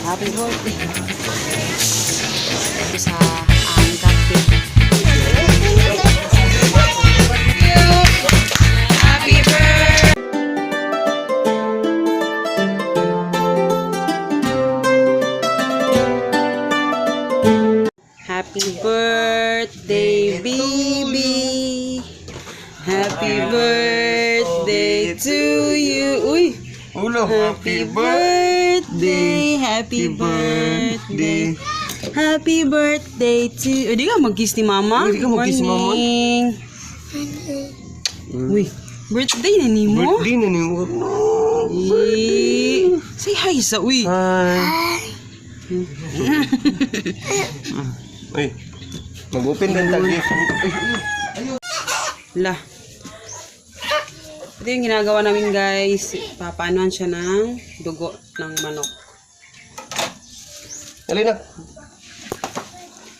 Happy birthday. Ito sa cupcake. Happy birthday. Happy birthday, baby. Happy birthday to you. Uy. Ulo, Happy birthday. Happy birthday. Happy birthday to... Di ka mag-kiss ni mama? Di ka mag-kiss ni mama? Morning. Uy, birthday na ni mo? Birthday na ni mo. Say hi sa uy. Hi. Uy, mag-open din tayo. La. Ito yung ginagawa namin guys. Papaanoan siya ng dugo ng manok. Alin na.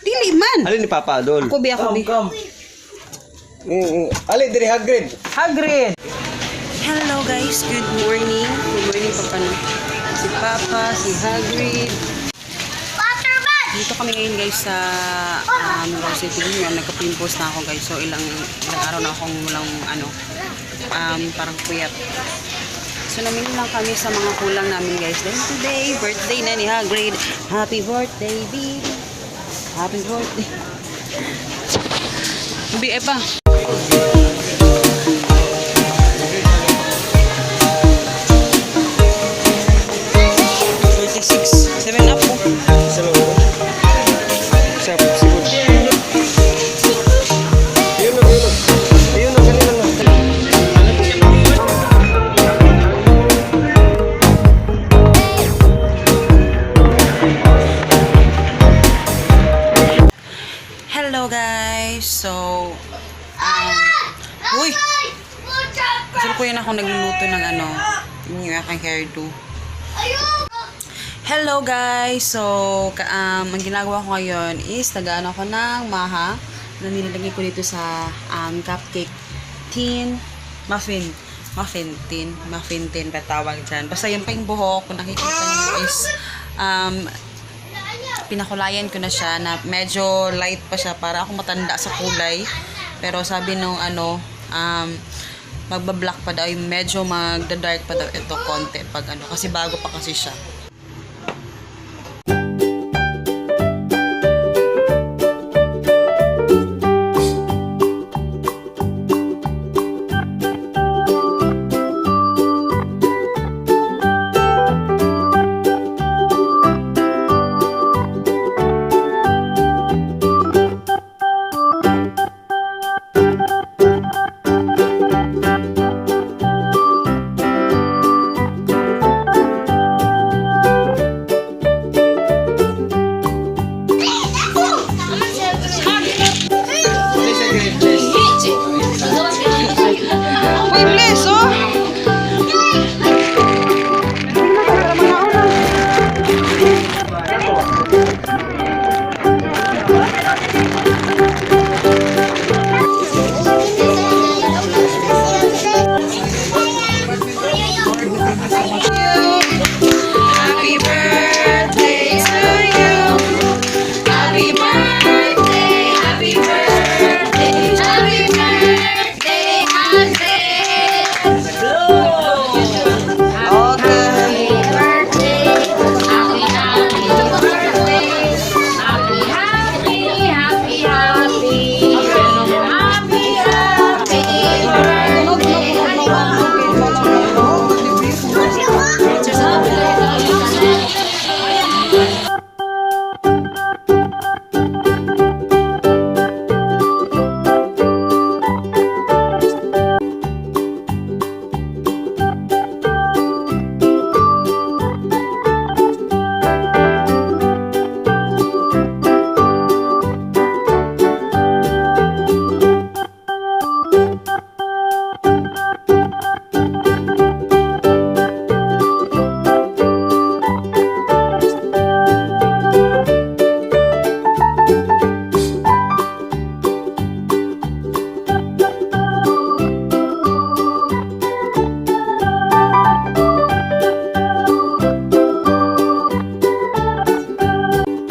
Dili man! Alin ni Papa Adol? Ako bi, ako bi. Alin, diri Hagrid. Hagrid! Hello guys, good morning. Good morning Papa. Si Papa, si Hagrid. Dito kami ngayon guys sa City. Nagka-pimples na ako guys. So ilang araw na akong walang parang puyat. So namili lang kami sa mga kulang namin guys. Then today, birthday na ni Hagrid. Happy birthday, baby. Happy birthday. Bi, pa. 7 up po. Hello guys. So uy. Saan po yun ako nagluluto ng yung aking hairdo. Hello guys. So ang ginagawa ko ngayon is nag-ano ako ng maha na nilalagay ko dito sa cupcake tin, muffin tin patawag dyan. Basta yun pa yung buhok. Kung nakikita nyo is pinakulayan ko na siya na medyo light pa siya para ako matanda sa kulay. Pero sabi nung magbablock pa daw, medyo magda-dark pa daw ito konti pag kasi bago pa kasi siya.